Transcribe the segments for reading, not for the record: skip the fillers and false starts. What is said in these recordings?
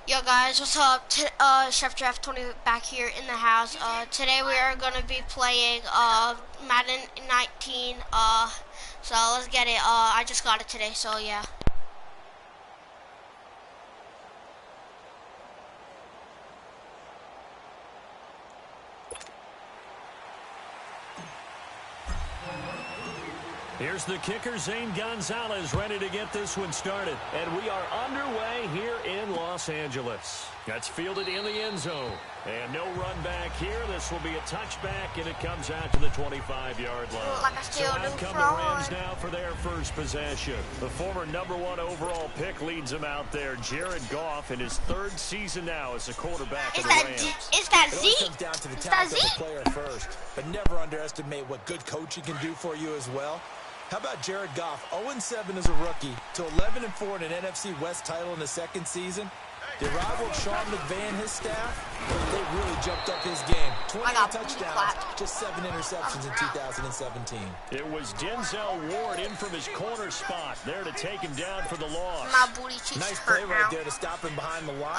Yo guys, what's up? Chef Jeff28 back here in the house. Today we are gonna be playing Madden 19. So let's get it. I just got it today, so yeah. Here's the kicker, Zane Gonzalez, ready to get this one started. And we are underway here in Los Angeles. That's fielded in the end zone. And no run back here. This will be a touchback, and it comes out to the 25-yard line. Like I still so do out come the Rams now for their first possession. The former #1 overall pick leads them out there. Jared Goff in his third season now as a quarterback of the Rams. Is that Z? It all comes down to the talent of the player first, but never underestimate what good coaching can do for you as well. How about Jared Goff, 0-7 as a rookie, to 11-4 in an NFC West title in the second season? The arrival of Sean McVay and his staff, they really jumped up his game. 28 touchdowns, just 7 interceptions in 2017. It was Denzel Ward in from his corner spot there to take him down for the loss. My booty cheeks Nice hurt play right now. there to stop him behind the line.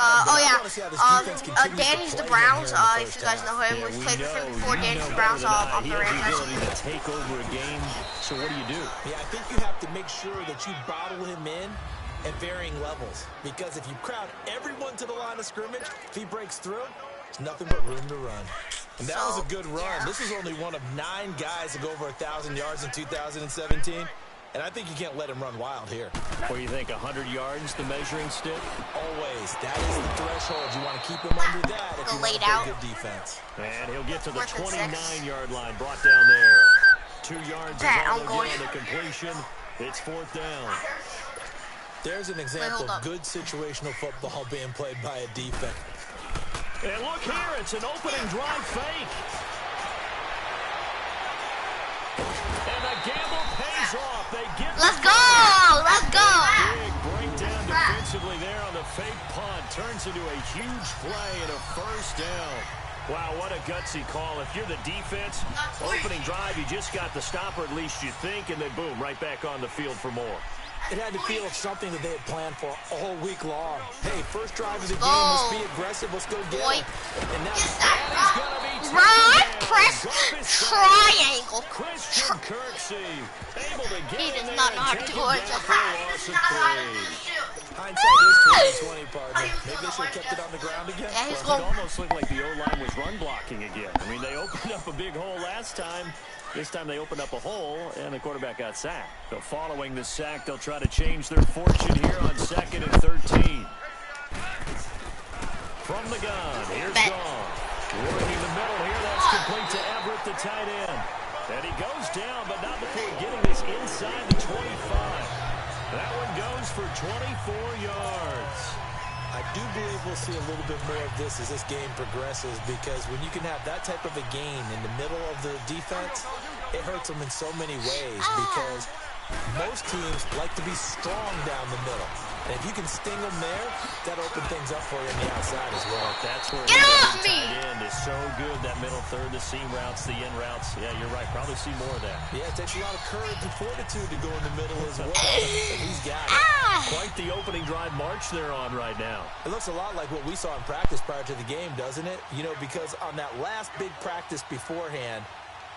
Danny's the Browns. If you guys know him, we've played with him before. Danny's the Browns on the Rams. He has the ability to take over a game. So what do? Yeah, I think you have to make sure that you bottle him in at varying levels, because if you crowd everyone to the line of scrimmage, if he breaks through, there's nothing but room to run. And that was a good run. Yeah. This is only one of 9 guys to go over 1,000 yards in 2017, and I think you can't let him run wild here. What do you think, 100 yards, the measuring stick? Always. That is the threshold. You want to keep him under that if you want to play good defense. And he'll get to the 29-yard line, brought down there. 2 yards is all they'll get on the completion. It's 4th down. There's an example of good situational football being played by a defense. And look here, it's an opening drive fake. And the gamble pays off. They get Let's go! Let's go! Big breakdown defensively there on the fake punt. Turns into a huge play and a first down. Wow, what a gutsy call. If you're the defense, opening drive, you just got the stop, or at least you think, and then boom, right back on the field for more. It had to feel like something that they had planned for all week long. Hey, first drive of the game, let's be aggressive, let's go get it. And now right, press triangle. Christian Kirksey able to get he does not know how to do it. Hindsight is 20/20, partner. Maybe they should have kept it on the ground again. Yeah, he's well, it almost looked like the O-line was run blocking again. I mean, they opened up a big hole last time. This time they opened up a hole, and the quarterback got sacked. So following the sack, they'll try to change their fortune here on 2nd and 13. From the gun, here's Goff. Working the middle here, that's complete to Everett, the tight end. And he goes down, but not before getting this inside the 25. That one goes for 24 yards. I do believe we'll see a little bit more of this as this game progresses, because when you can have that type of a gain in the middle of the defense, it hurts them in so many ways, because most teams like to be strong down the middle. And if you can sting them there, that'll open things up for you on the outside as well. That's where get off me! Tight end is so good, that middle third, the seam routes, the in routes. Yeah, you're right. Probably see more of that. Yeah, it takes a lot of courage and fortitude to go in the middle as well. He's got it. Quite the opening drive march they're on right now. It looks a lot like what we saw in practice prior to the game, doesn't it? You know, because on that last big practice beforehand,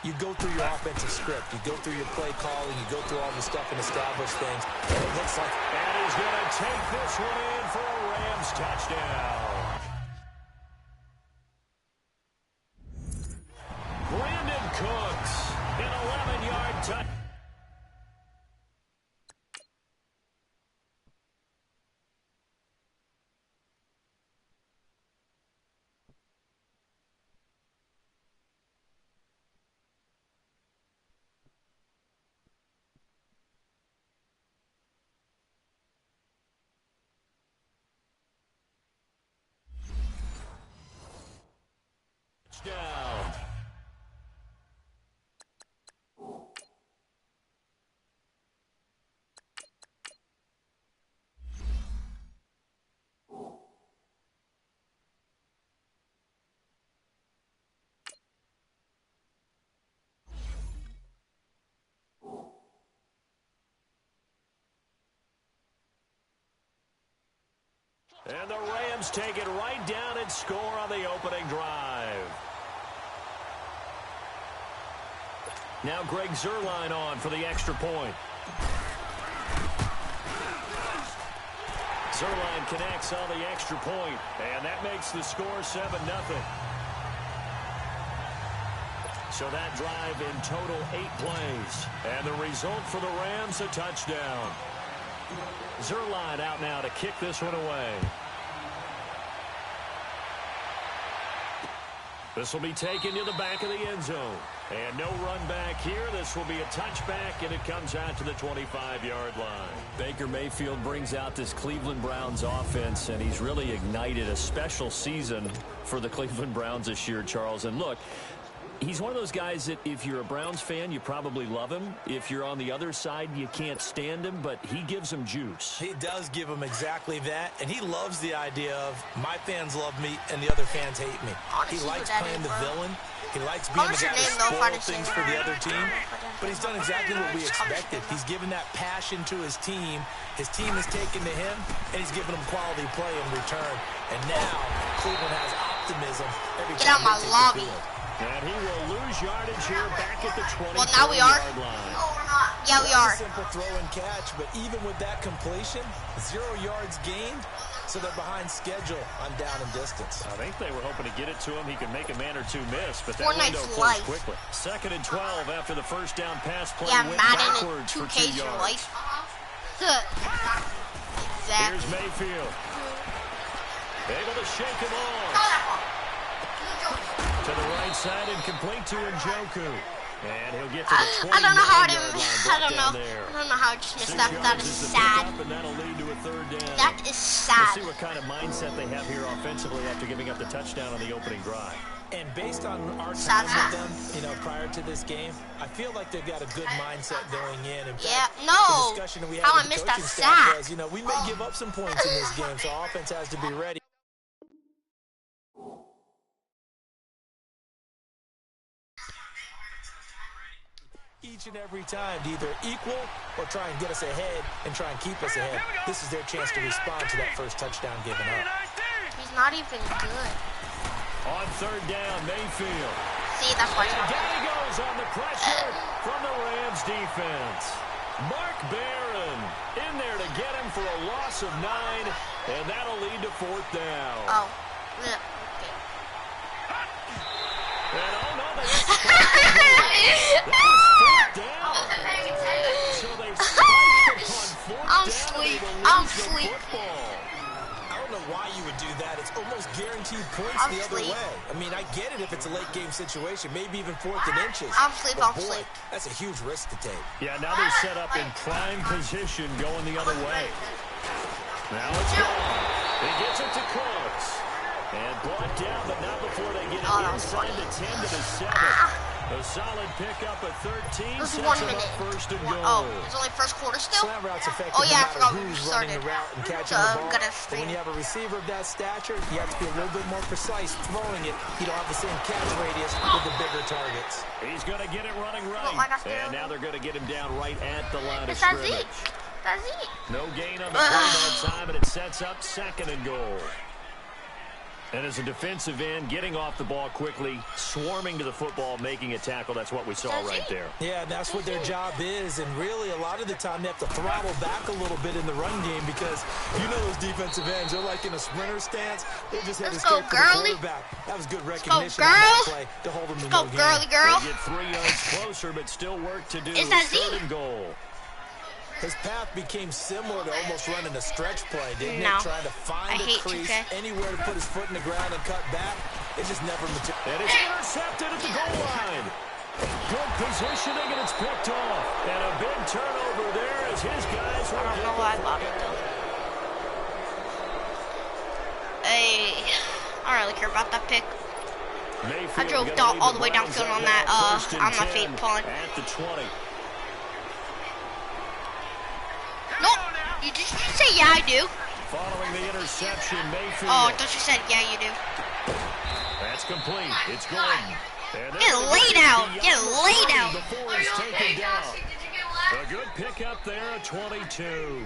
you go through your offensive script. You go through your play calling. You go through all the stuff and establish things. And it looks like... And he's going to take this one in for a Rams touchdown. Brandon Cooks, an 11-yard touchdown. And the Rams take it right down and score on the opening drive. Now Greg Zuerlein on for the extra point. Zuerlein connects on the extra point, and that makes the score 7-0. So that drive in total 8 plays. And the result for the Rams, a touchdown. Zuerlein out now to kick this one away. This will be taken to the back of the end zone. And no run back here. This will be a touchback, and it comes out to the 25-yard line. Baker Mayfield brings out this Cleveland Browns offense, and he's really ignited a special season for the Cleveland Browns this year, Charles. And look, he's one of those guys that if you're a Browns fan, you probably love him. If you're on the other side, you can't stand him, but he gives them juice. He does give them exactly that, and he loves the idea of my fans love me and the other fans hate me. He likes playing the villain. He likes being the guy that spoils things for the other team, but he's done exactly what we expected. He's given that passion to his team. His team has taken to him, and he's given them quality play in return. And now Cleveland has optimism every time. Get out my lobby. And he will lose yardage here back at the 20-yard line. Well, now we are. Yeah, we are. A simple throw and catch, but even with that completion, 0 yards gained, so they're behind schedule on down and distance. I think they were hoping to get it to him. He could make a man or two miss, but that Fortnite's window closed life. quickly. 2nd and 12 after the first down pass play Yeah, went Madden backwards and for 2K's 2 your yards. life. Exactly. Here's Mayfield. Able to shake him off. To the right side and complete to Njoku. And he'll get to the 20-yard line. I don't know how I just missed that. That is sad. And that'll lead to a 3rd down. That is Let's sad. see what kind of mindset they have here offensively after giving up the touchdown on the opening drive. And based on our time with them, prior to this game, I feel like they've got a good mindset going in. In fact, Yeah, no. the discussion that we had How I with the missed that coaching staff sack. was, we may give up some points in this game, so offense has to be ready. Each and every time to either equal or try and get us ahead and try and keep us ahead. This is their chance to respond to that first touchdown given up. He's not even good. On 3rd down, Mayfield. See, that's why. And down he goes on the pressure from the Rams defense. Mark Barron in there to get him for a loss of 9, and that'll lead to 4th down. Oh. And oh no, they that was 4th down. So they spiked upon 4th I'm down. asleep. And they I'm lose the asleep. football. I don't know why you would do that. It's almost guaranteed points the other way. I mean, I get it if it's a late game situation, maybe even 4th and inches. I'm asleep. But I'm boy, asleep. that's a huge risk to take. Yeah, now they're set up in prime position going the other way. Now it's gone. He gets it to Cooks. And brought down, but not before they get it inside the 10 to the 7. A solid pickup at 13. There's Sets 1 them minute. up 1st and goal. Oh, it's only first quarter still? Slant route's effective Oh, yeah, I no forgot matter we who's started. running the route and catching So, the I'm ball. gonna But stream. when you have a receiver of that stature, you have to be a little bit more precise throwing it. You don't have the same catch radius with the bigger targets. He's going to get it running Oh, right. And now they're going to get him down right at the line of It's that scrimmage. Zeke. That's Zeke. No gain on the play that time, and it sets up 2nd and goal. And as a defensive end, getting off the ball quickly, swarming to the football, making a tackle, that's what we saw right there. Yeah, and that's what their job is. And really, a lot of the time, they have to throttle back a little bit in the run game because those defensive ends, they're like in a sprinter stance. They're just heading straight for the quarterback. That was good recognition on that play to hold them to no gain. Girly girl. They get 3 yards closer, but still work to do. Is that 3rd Zeke? and goal. His path became similar to almost running a stretch play, didn't No. it? Trying to find a crease, 2K. anywhere to put his foot in the ground and cut back. It just never materialized. And it's intercepted at the goal line. Good positioning, and it's picked off. And a big turnover there as his guys I don't know why I thought it though. Hey, I don't really care about that pick. I drove all the way downfield on that, on my fake punt. At the 20. Nope. Did you say yeah, I do? Following the interception, Mayfield. Oh, I thought you said yeah, you do. That's complete. It's Gordon. Get laid out. Get laid out. Before he's taken down. A good pickup there at 22.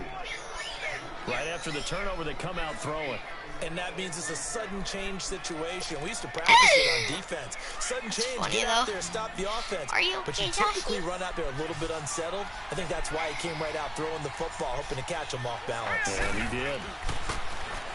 Right after the turnover, they come out throwing. And that means it's a sudden change situation. We used to practice it on defense. Sudden change, funny, get out though. there, stop the offense. Are you But okay, you typically Joshy? run out there a little bit unsettled. I think that's why he came right out throwing the football, hoping to catch him off balance. And he did.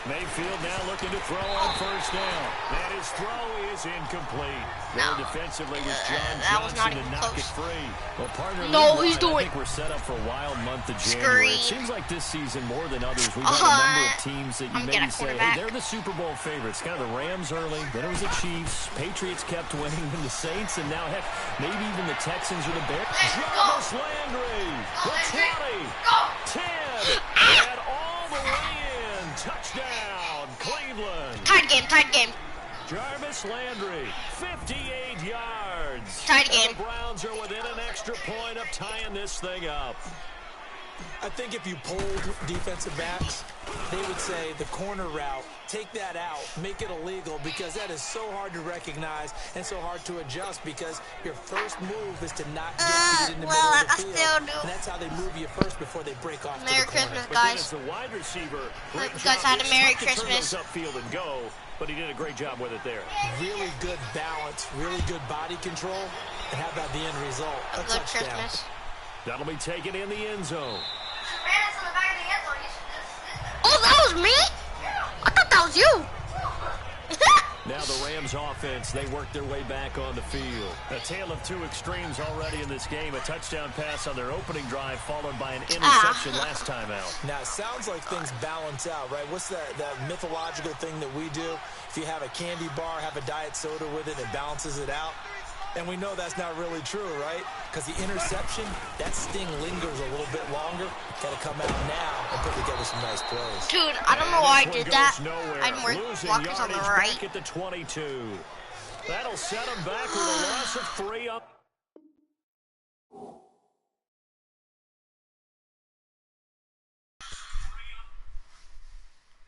Mayfield now looking to throw on first down. And his throw is incomplete. There defensively was John that was not Johnson to even knock close. it free. Well, partner, No, he's I doing- think we're set up for a wild month of January. It seems like this season more than others, we've had a number of teams that you I'm maybe getting say, hey, quarterback. they're the Super Bowl favorites. Kind of the Rams early, then it was the Chiefs. Patriots kept winning, then the Saints, and now, heck, maybe even the Texans or the Bears. Jarvis Landry, the 20, 10, and all the way in. Touchdown, Cleveland. Tied game. Jarvis Landry, 58 yards. Tied game. And the Browns are within an extra point of tying this thing up. I think if you polled defensive backs, they would say the corner route, take that out, make it illegal, because that is so hard to recognize and so hard to adjust, because your first move is to not get beat in the middle of the field. still do. And that's how they move you first before they break off Merry to the corner. Christmas, But then guys. as the wide receiver, Hope great you guys job. had a It's Merry tough to turn Christmas. those upfield and go, but he did a great job with it there. Really good balance, really good body control, and how about the end result? A Good touchdown. Christmas. That'll be taken in the end zone. Oh, that was me? I thought that was you. Now the Rams offense, they work their way back on the field. A tale of two extremes already in this game. A touchdown pass on their opening drive, followed by an interception last time out. Now, it sounds like things balance out, right? What's that mythological thing that we do? If you have a candy bar, have a diet soda with it, it balances it out. And we know that's not really true, right? Because the interception, that sting lingers a little bit longer. Got to come out now and put together some nice plays. Dude, I don't know why I This one did goes that. nowhere. I had more Losing blockers on the yardage right. back at the 22. That'll set them back with a loss of 3 up.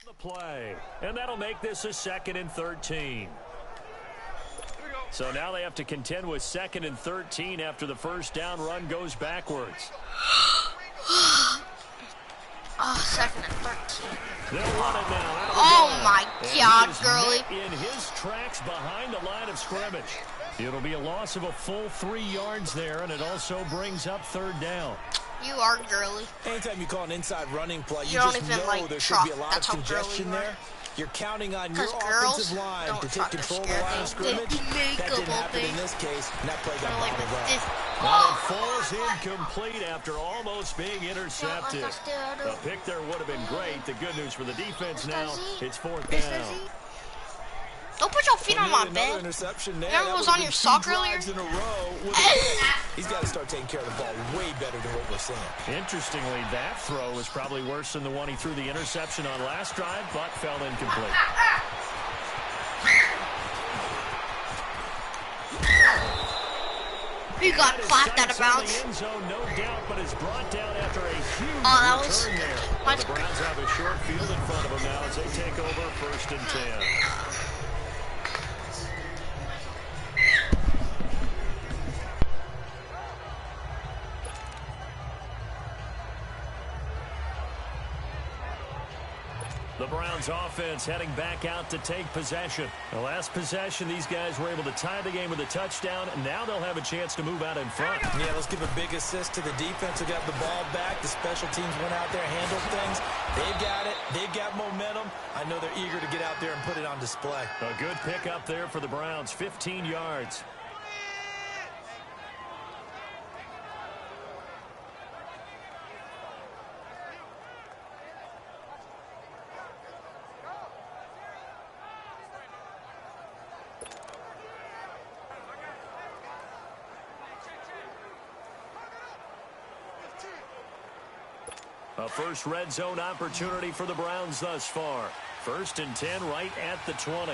The play, and that'll make this a 2nd and 13. So now they have to contend with 2nd and 13 after the first down run goes backwards. Oh, 2nd and 13. They'll run it now. Out of the Oh gun. my And God, he is girly. met in his tracks behind the line of scrimmage. It'll be a loss of a full 3 yards there, and it also brings up 3rd down. You are girly. Anytime you call an inside running play, you You don't just even know like there should truck. be a lot That's of how girly congestion you are. there. You're counting on your 'Cause girls offensive line don't to take truck, they're control of the scared. line of They scrimmage. make That up didn't all happen day. in this case, and that play got Kinda like bottled up. this. Now it falls incomplete after almost being intercepted. Yeah, A pick there would have been great. The good news for the defense now, it's 4th This down. is it. Don't put your feet on my Another bed. interception there. Remember That it was would've on been your 2 sock drives earlier? in a row with a- He's got to start taking care of the ball way better than what we're seeing. Interestingly, that throw is probably worse than the one he threw the interception on last drive, but fell incomplete. He got That is clapped out of sights on bounds. the end zone, no doubt, but is brought down after a huge that was- return there. my- And the Browns have a short field in front of them now as they take over 1st and 10. The Browns offense heading back out to take possession. The last possession, these guys were able to tie the game with a touchdown, and now they'll have a chance to move out in front. Yeah, let's give a big assist to the defense who got the ball back. The special teams went out there, handled things. They've got it. They've got momentum. I know they're eager to get out there and put it on display. A good pick up there for the Browns, 15 yards. A first red zone opportunity for the Browns thus far. 1st and 10 right at the 20.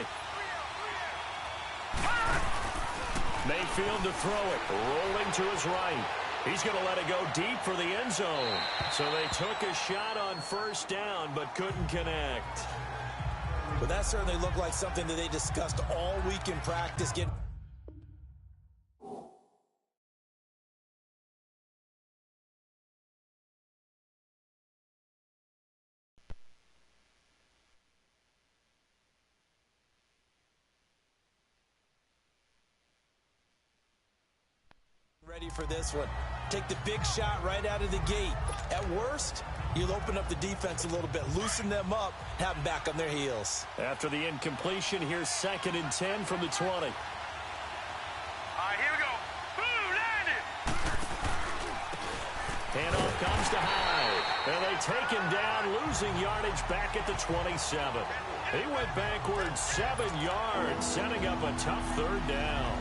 Mayfield to throw it, rolling to his right. He's going to let it go deep for the end zone. So they took a shot on 1st down, but couldn't connect. But that certainly looked like something that they discussed all week in practice. ready for this one. Take the big shot right out of the gate. At worst, you'll open up the defense a little bit, loosen them up, have them back on their heels. After the incompletion, here's 2nd and 10 from the 20. All right, here we go. Boom, landed. Handoff comes to Hyde. And they take him down, losing yardage back at the 27. He went backwards 7 yards, setting up a tough 3rd down.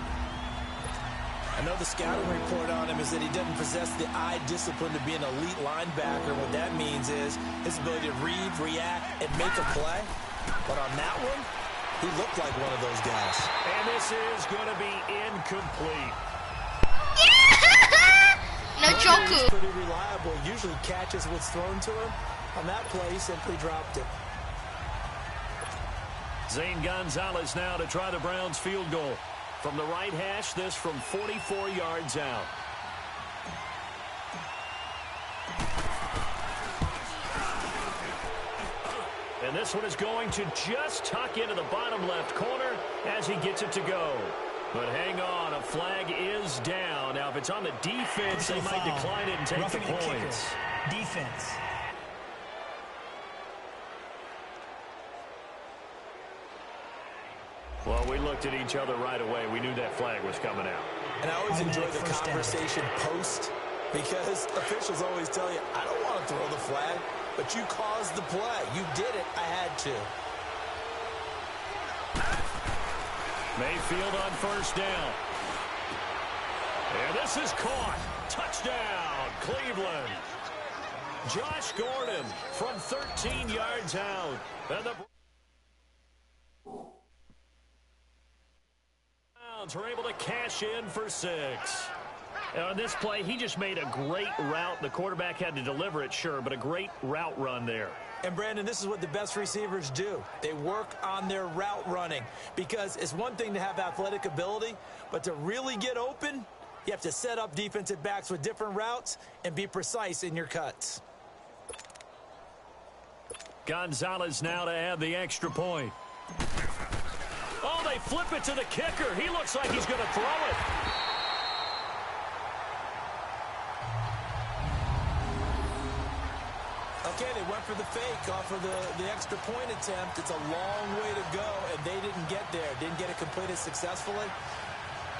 I know the scouting report on him is that he doesn't possess the eye discipline to be an elite linebacker. What that means is his ability to read, react, and make a play. But on that one, he looked like one of those guys. And this is going to be incomplete. No joke. He's pretty reliable. Usually catches what's thrown to him. On that play, he simply dropped it. Zane Gonzalez now to try the Browns field goal. From the right hash, this from 44 yards out. And this one is going to just tuck into the bottom left corner as he gets it to go. But hang on, a flag is down. Now, if it's on the defense, they might decline it and take the points. Defense. Well, we looked at each other right away. We knew that flag was coming out. And I always enjoy the conversation post, because officials always tell you, I don't want to throw the flag, but you caused the play. You did it. I had to. Mayfield on 1st down. And this is caught. Touchdown, Cleveland. Josh Gordon from 13 yards out. And the Browns are able to cash in for 6. On this play, he just made a great route. The quarterback had to deliver it, sure, but a great route run there. And, Brandon, this is what the best receivers do. They work on their route running, because it's one thing to have athletic ability, but to really get open, you have to set up defensive backs with different routes and be precise in your cuts. Gonzalez now to add the extra point. Oh, they flip it to the kicker. He looks like he's going to throw it. Okay, they went for the fake off of the extra point attempt. It's a long way to go, and they didn't get there. Didn't get it completed successfully.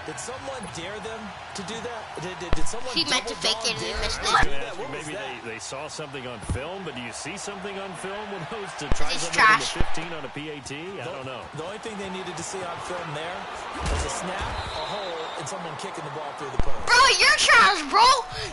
Did someone dare them to do that? Did someone He meant to fake it and he missed it. Maybe they saw something on film, but do you see something on film when those to try He's something trash. in the 15 on a PAT? I don't know. The only thing they needed to see on film there was a snap, a hole, and someone kicking the ball through the post. Bro, you're trash, bro.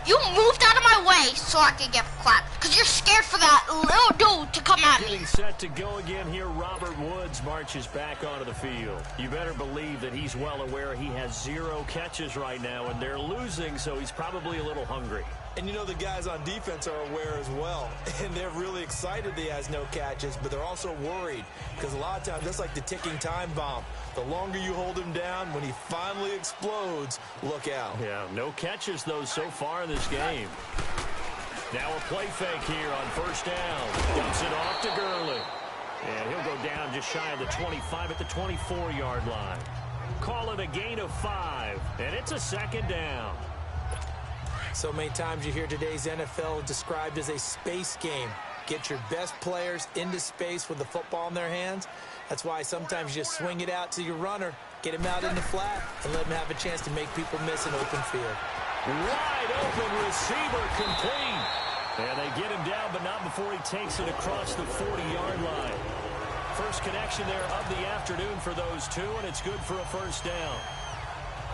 You moved out of my way so I could get clapped. Because you're scared for that little dude to come at me. Getting set to go again here, Robert Woods marches back onto the field. You better believe that he's well aware he has 0 catches right now, and they're losing, so he's probably a little hungry. And you know the guys on defense are aware as well, and they're really excited that he has no catches, but they're also worried, because a lot of times that's like the ticking time bomb. The longer you hold him down, when he finally explodes, look out. Yeah, no catches, though, so far in this game. Now a play fake here on 1st down. Dumps it off to Gurley. And he'll go down just shy of the 25 at the 24-yard line. Call it a gain of 5, and it's a 2nd down. So many times you hear today's NFL described as a space game. Get your best players into space with the football in their hands. That's why sometimes you just swing it out to your runner, get him out in the flat, and let him have a chance to make people miss an open field. Wide open receiver complete. And they get him down, but not before he takes it across the 40-yard line. First connection there of the afternoon for those two, and it's good for a 1st down.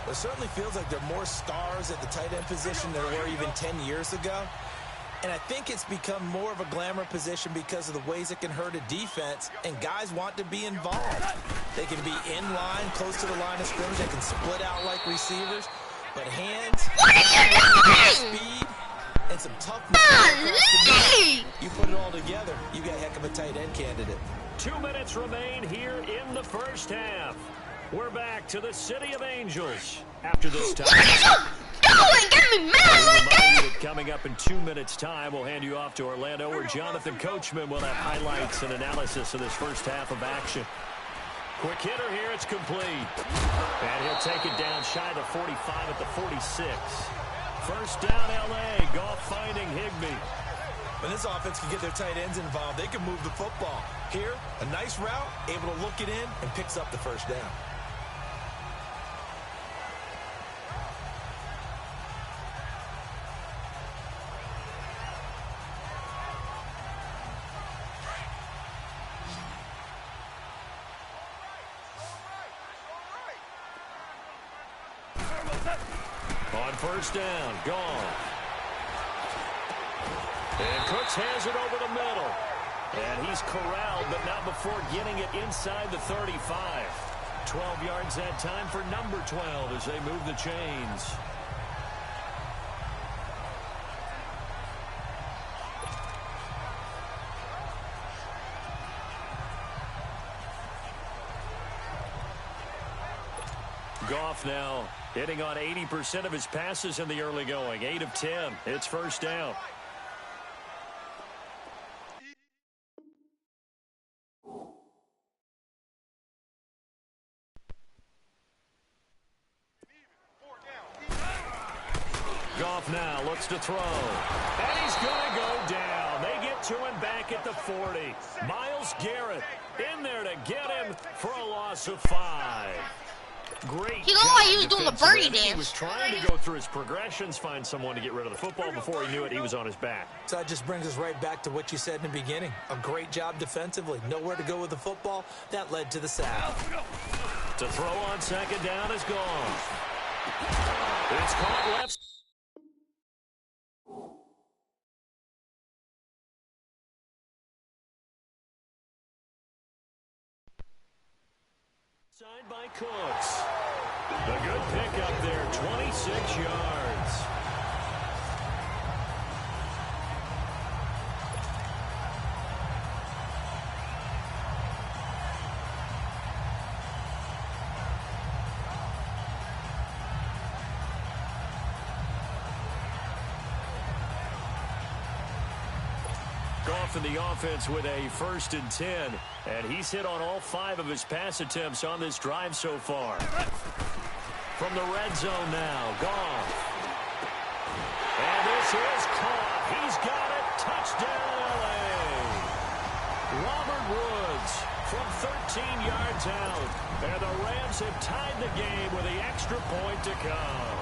It certainly feels like there are more stars at the tight end position than there were even 10 years ago. And I think it's become more of a glamour position because of the ways it can hurt a defense, and guys want to be involved. They can be in line, close to the line of scrimmage. They can split out like receivers. But hands, What are you doing? speed, and some toughness. You put it all together, you got a heck of a tight end candidate. 2 minutes remain here in the 1st half. We're back to the City of Angels after this time. What are you doing? Get me mad like that? Coming up in 2 minutes' time, we'll hand you off to Orlando, where Jonathan Coachman will have highlights and analysis of this 1st half of action. Quick hitter here, it's complete. And he'll take it down shy of the 45 at the 46. First down, L.A. Goff finding Higbee. When this offense can get their tight ends involved, they can move the football. Here, a nice route, able to look it in, and picks up the first down. On first down, Goff. And Cooks has it over the middle. And he's corralled, but not before getting it inside the 35. 12 yards that time for number 12 as they move the chains. Goff now hitting on 80% of his passes in the early going. 8 of 10. It's first down. Goff now looks to throw. And he's going to go down. They get to him back at the 40. Myles Garrett in there to get him for a loss of 5. Great. He looked like he was doing the birdie dance. He was trying to go through his progressions, find someone to get rid of the football. Before he knew it, he was on his back. So that just brings us right back to what you said in the beginning. A great job defensively. Nowhere to go with the football. That led to the sack. To throw on second down is gone. It's caught left. Side by Cooks. A good pickup there, 26 yards. Goff in the offense with a 1st and 10. And he's hit on all 5 of his pass attempts on this drive so far. From the red zone now, Goff. And this is caught. He's got it. Touchdown, L.A. Robert Woods from 13 yards out. And the Rams have tied the game with the extra point to come.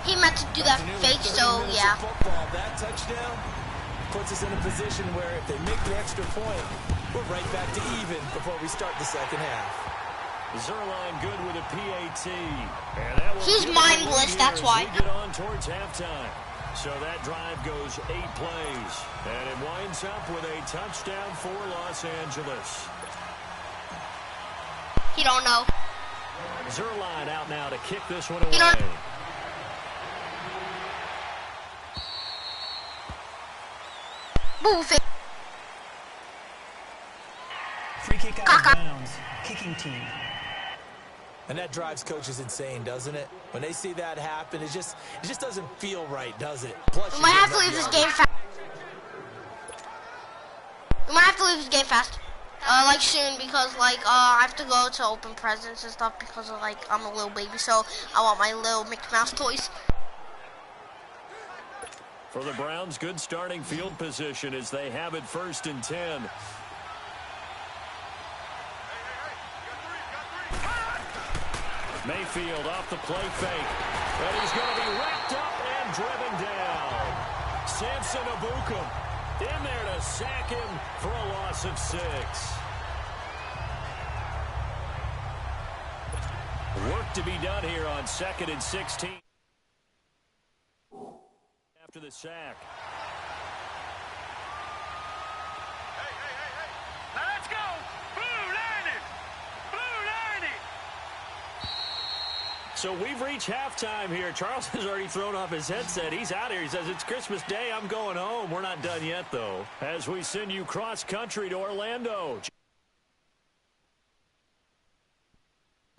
He meant to do that fake, so yeah. Football, that touchdown puts us in a position where if they make the extra point, we're right back to even before we start the second half. Zerline good with a PAT. And that he's mindless, that's why. We get on towards halftime. So that drive goes 8 plays. And it winds up with a touchdown for Los Angeles. He don't know. Zerline out now to kick this one away. Move it. Free kick out of bounds. Kicking team. And that drives coaches insane, doesn't it? When they see that happen, it just doesn't feel right, does it? Plus, we might have to leave this game fast. We might have to leave this game fast. Like soon, because like I have to go to open presents and stuff because of like I'm a little baby, so I want my little Mickey Mouse toys. For the Browns, good starting field position as they have it 1st and 10. Mayfield off the play fake. And he's going to be wrapped up and driven down. Samson Abukum in there to sack him for a loss of 6. Work to be done here on 2nd and 16. After the sack. Now let's go. Blue landed. Blue landed. So we've reached halftime here. Charles has already thrown off his headset. He's out here. He says, it's Christmas Day. I'm going home. We're not done yet, though, as we send you cross-country to Orlando.